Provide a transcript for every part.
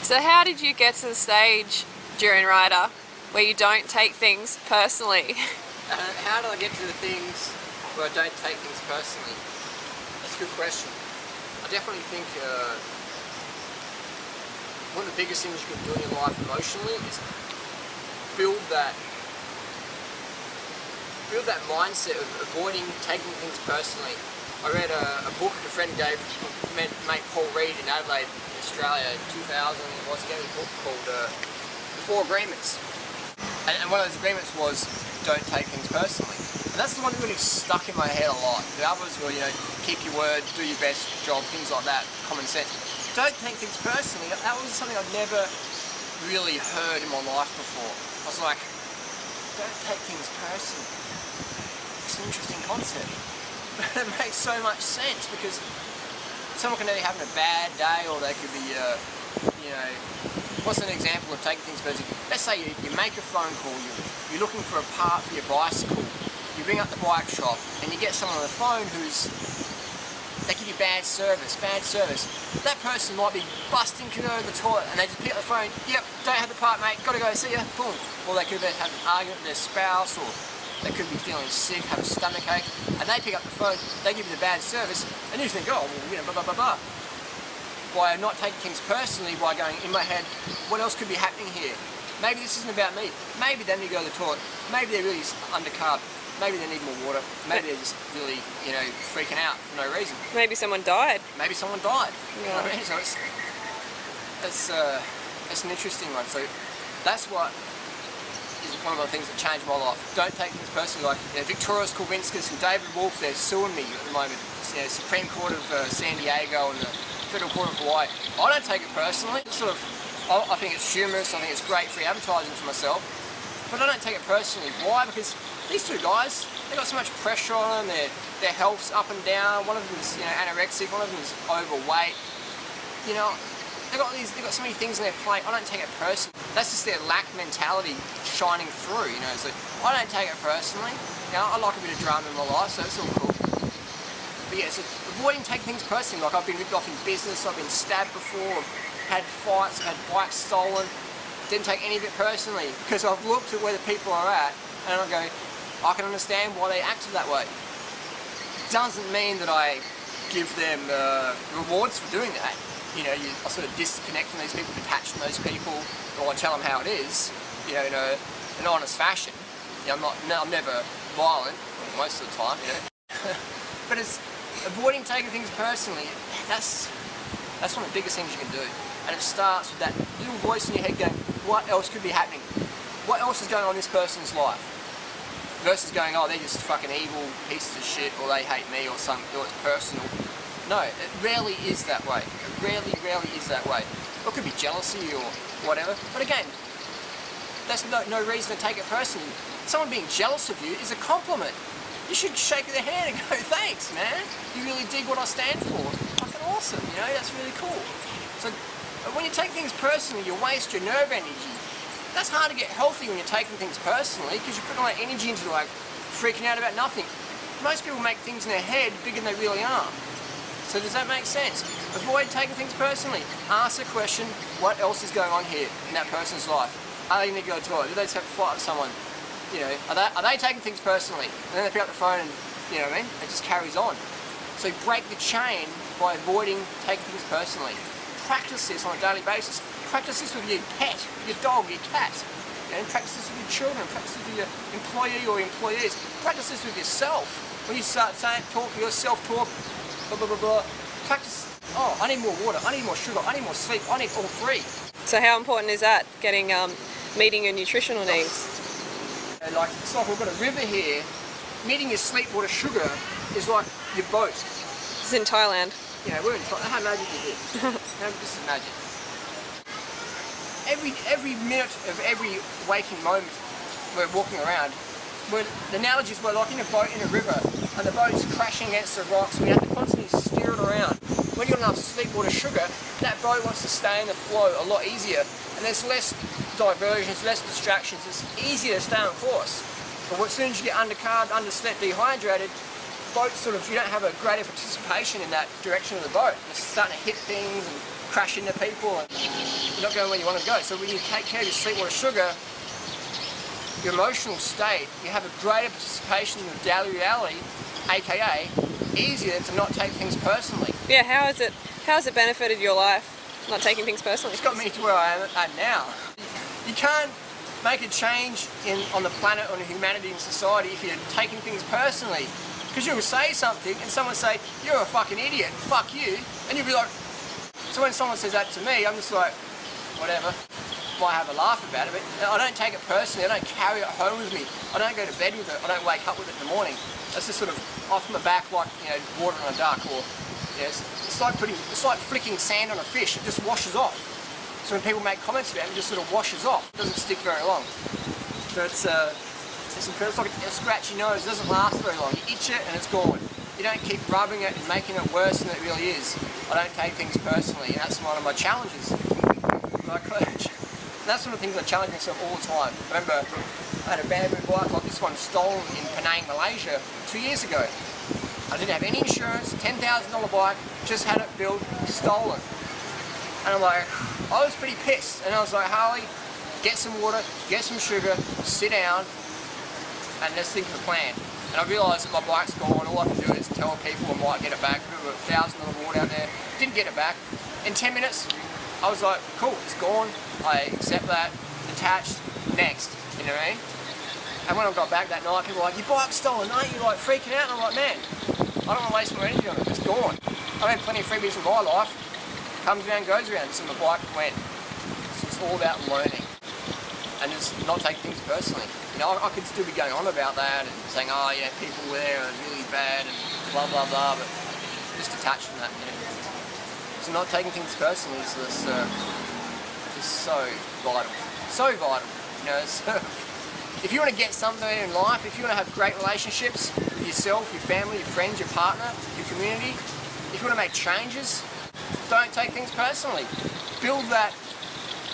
So how did you get to the stage, Durianrider, where you don't take things personally? How do I get to the things where I don't take things personally? That's a good question. I definitely think one of the biggest things you can do in your life emotionally is build that mindset of avoiding taking things personally. I read a book a friend gave mate Paul Reed in Adelaide, Australia, in 2000. It was a book called The 4 Agreements. And one of those agreements was, don't take things personally. And that's the one that really stuck in my head a lot. The others were, you know, keep your word, do your best job, things like that, common sense. Don't take things personally. That was something I'd never really heard in my life before. I was like, don't take things personally. It's an interesting concept. But it makes so much sense because someone can either have a bad day or they could be, you know, what's an example of taking things personally? Let's say you make a phone call, you're looking for a part for your bicycle, you ring up the bike shop and you get someone on the phone they give you bad service. That person might be busting to go to the toilet and they just pick up the phone, yep, don't have the part mate, gotta go, see ya, boom. Or they could have had an argument with their spouse, or they could be feeling sick, have a stomach ache, and they pick up the phone, they give you the bad service, and you think, oh, well, you know, blah, blah, blah, blah. By not taking things personally, by going in my head, what else could be happening here? Maybe this isn't about me. Maybe they need to go to the toilet. Maybe they're really undercarb. Maybe they need more water. Maybe they're just really, you know, freaking out for no reason. Maybe someone died. Maybe someone died. Yeah. You know what I mean? So it's an interesting one. So that's what is one of the things that changed my life. Don't take things personally. Like Victoria's Kulvinskas and David Wolf, they're suing me at the moment. You know, Supreme Court of San Diego and the Federal Court of Hawaii. I don't take it personally. It's sort of, I think it's humorous. I think it's great free advertising for myself. But I don't take it personally. Why? Because these two guys, they've got so much pressure on them. Their health's up and down. One of them is, you know, anorexic. One of them is overweight. You know, they've got so many things on their plate. I don't take it personally. That's just their lack mentality shining through. You know, so I don't take it personally. You know, I like a bit of drama in my life, so it's all cool. But yeah, so avoiding taking things personally. Like I've been ripped off in business. I've been stabbed before. I've had fights. I've had bikes stolen. Didn't take any of it personally because I've looked at where the people are at and I go, I can understand why they acted that way. Doesn't mean that I give them rewards for doing that. You know, I sort of disconnect from these people, detach from those people, or I tell them how it is, you know, in an honest fashion. You know, I'm never violent most of the time, you know. But it's avoiding taking things personally. That's one of the biggest things you can do. And it starts with that little voice in your head going, what else could be happening? What else is going on in this person's life? Versus going, oh, they're just fucking evil pieces of shit, or they hate me, or it's personal. No, it rarely is that way. It rarely is that way. Or it could be jealousy or whatever. But again, that's no reason to take it personally. Someone being jealous of you is a compliment. You should shake their hand and go, thanks, man. You really dig what I stand for. Fucking awesome, you know, that's really cool. So when you take things personally, you waste your nerve energy. That's hard to get healthy when you're taking things personally because you're putting all that energy into like freaking out about nothing. Most people make things in their head bigger than they really are. So does that make sense? Avoid taking things personally. Ask the question, what else is going on here in that person's life? Are they going to go to the toilet? Do they just have to fight with someone? You know, are they taking things personally? And then they pick up the phone and, you know what I mean? It just carries on. So break the chain by avoiding taking things personally. Practice this on a daily basis. Practice this with your pet, your dog, your cat. You know, practice this with your children. Practice this with your employee or employees. Practice this with yourself. When you start saying, talk to yourself, talk, blah, blah, blah, blah. Practice, oh, I need more water, I need more sugar, I need more sleep, I need all three. So how important is that, meeting your nutritional needs? Like, it's like we've got a river here. Meeting your sleep, water, sugar is like your boat. This is in Thailand. Yeah, we're in Thailand. How magic is it? This is magic. Every minute of every waking moment we're walking around, the analogy is we're like in a boat in a river and the boat's crashing against the rocks. We have to constantly steer it around. When you've got enough sleep, water, sugar, that boat wants to stay in the flow a lot easier and there's less diversions, less distractions. It's easier to stay on course. But as soon as you get undercarb, underslept, dehydrated, boat sort of, you don't have a greater participation in that direction of the boat. It's starting to hit things and crash into people and, you you're not going where you want to go. So when you take care of your sleep, water, sugar, your emotional state, you have a greater participation in the daily reality, aka easier to not take things personally. Yeah, how has it benefited your life, not taking things personally? It's got me to where I am now. You can't make a change on the planet, on humanity and society if you're taking things personally. Because you'll say something and someone say, you're a fucking idiot, fuck you, and you'll be like, so when someone says that to me, I'm just like, whatever. Might have a laugh about it, but I don't take it personally. I don't carry it home with me. I don't go to bed with it. I don't wake up with it in the morning. That's just sort of off my back, like, you know, water on a duck, or yes, it's like flicking sand on a fish. It just washes off. So when people make comments about it, it just sort of washes off. It doesn't stick very long. So it's like a scratchy nose. It doesn't last very long. You itch it and it's gone. You don't keep rubbing it and making it worse than it really is. I don't take things personally, and that's one of my challenges. And that's one of the things I challenge myself all the time. I remember I had a bamboo bike like this one stolen in Penang, Malaysia 2 years ago. I didn't have any insurance, $10,000 bike, just had it built, stolen. And I'm like, I was pretty pissed. And I was like, Harley, get some water, get some sugar, sit down, and let's think of a plan. And I realised that my bike's gone. All I can do is tell people I might get it back. There was $1,000 water out there. Didn't get it back. In 10 minutes, I was like, cool, it's gone. I accept that. Detached. Next. You know what I mean? And when I got back that night, people were like, your bike's stolen, aren't you? Like freaking out. And I'm like, man, I don't want to waste my energy on it. It's gone. I've had plenty of freebies in my life. Comes around, goes around. So my bike went. So it's all about learning. And just not take things personally. You know, I could still be going on about that and saying, oh yeah, people there are really bad and blah blah blah, but just detached from that. You know? So not taking things personally is just so vital. So vital. You know, if you want to get somewhere in life, if you want to have great relationships with yourself, your family, your friends, your partner, your community, if you want to make changes, don't take things personally. Build that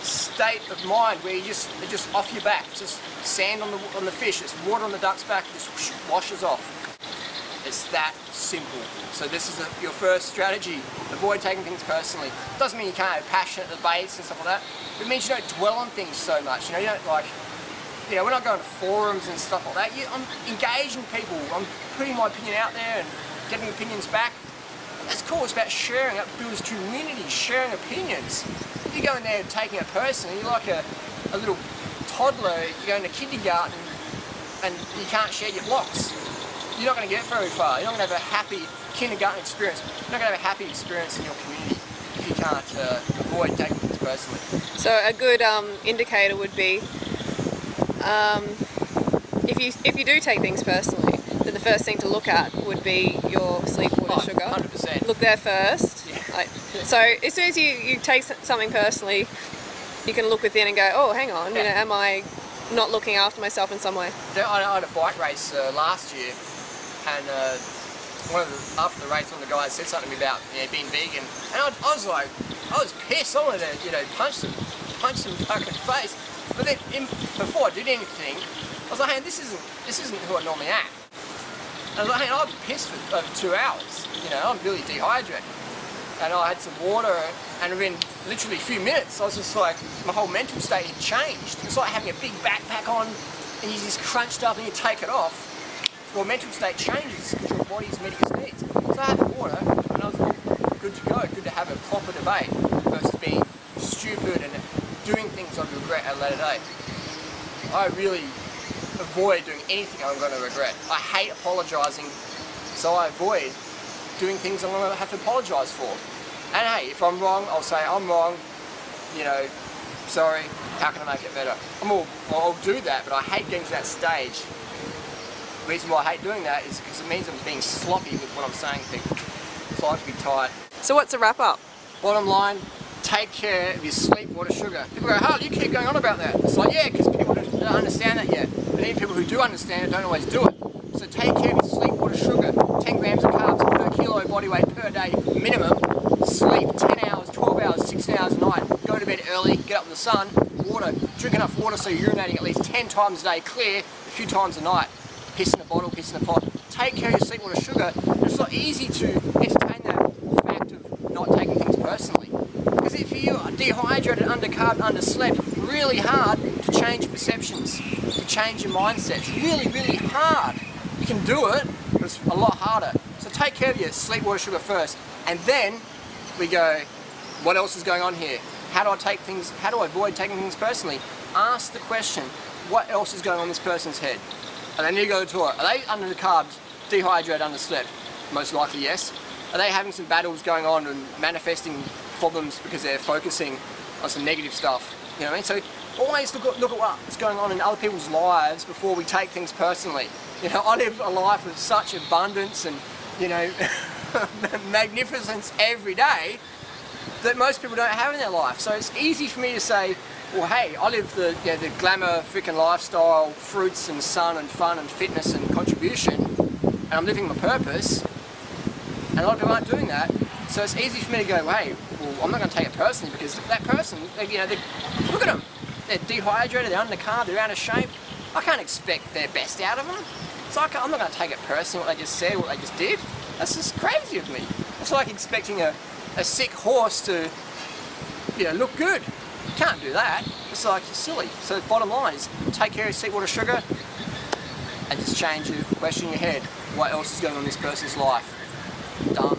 state of mind where it's just off your back. It's just sand on the fish, it's water on the duck's back, it just washes off. It's that simple. So this is your first strategy. Avoid taking things personally. Doesn't mean you can't have passionate debates and stuff like that. It means you don't dwell on things so much. You know, you don't like, you know, when I go into forums and stuff like that, I'm engaging people. I'm putting my opinion out there and getting opinions back. That's cool. It's about sharing. That builds community, sharing opinions. If you go in there taking it personally, you're like a little toddler. You go into kindergarten and you can't share your blocks. You're not going to get very far. You're not going to have a happy kindergarten experience. You're not going to have a happy experience in your community if you can't avoid taking things personally. So a good indicator would be if you do take things personally, then the first thing to look at would be your sleep, water, sugar. 100%. Look there first. Yeah. So as soon as you take something personally, you can look within and go, oh, hang on, you know, am I not looking after myself in some way? I had a bike race last year, and after the race, one of the guys said something to me about being vegan, and I was pissed. I wanted to punch them fucking face. But then before I did anything, I was like, hey, this isn't who I normally am. And I was like, hey, I've been pissed for over 2 hours. You know, I'm really dehydrated. And I had some water, and within literally a few minutes, I was just like, my whole mental state had changed. It's like having a big backpack on, and you're just crunched up, and you take it off. Your mental state changes because your body's meeting its needs. So I had the water, and I was good to go. Good to have a proper debate versus being stupid and doing things I regret at a later date. I really avoid doing anything I'm going to regret. I hate apologising, so I avoid doing things I'm going to have to apologise for. And hey, if I'm wrong, I'll say I'm wrong, you know, sorry, how can I make it better? I'll do that, but I hate getting to that stage. The reason why I hate doing that is because it means I'm being sloppy with what I'm saying to people. So I like to be tight. So what's the wrap up? Bottom line, take care of your sleep, water, sugar. People go, Harley, you keep going on about that. It's like, yeah, because people don't understand that yet. And even people who do understand it don't always do it. So take care of your sleep, water, sugar. 10 grams of carbs per kilo body weight per day minimum. Sleep 10 hours, 12 hours, 16 hours a night. Go to bed early, get up in the sun. Water, drink enough water so you're urinating at least 10 times a day clear, a few times a night. Piss in a bottle, piss in a pot. Take care of your sleep, water, sugar. It's not easy to entertain that fact of not taking things personally. Because if you dehydrated, undercarbed, underslept, really hard to change your perceptions, to change your mindset. It's really, really hard. You can do it, but it's a lot harder. So take care of your sleep, water, sugar first, and then we go, what else is going on here? How do I avoid taking things personally? Ask the question, what else is going on in this person's head? And then you go to it. Are they undercarbed, dehydrated, underslept? Most likely yes. Are they having some battles going on and manifesting problems because they're focusing on some negative stuff? You know what I mean? So always look at what's going on in other people's lives before we take things personally. You know, I live a life of such abundance and, you know, magnificence every day that most people don't have in their life. So it's easy for me to say, well, hey, I live the glamour freaking lifestyle, fruits and sun and fun and fitness and contribution, and I'm living my purpose. And a lot of people aren't doing that. So it's easy for me to go, hey, well, I'm not going to take it personally because that person, you know, look at them. They're dehydrated, they're undercarb, they're out of shape. I can't expect their best out of them. So I'm not going to take it personally what they just said, what they just did. That's just crazy of me. It's like expecting a sick horse to, you know, look good. You can't do that. It's like, it's silly. So the bottom line is take care of sleep, water, sugar, and just change your question in your head. What else is going on in this person's life? Done.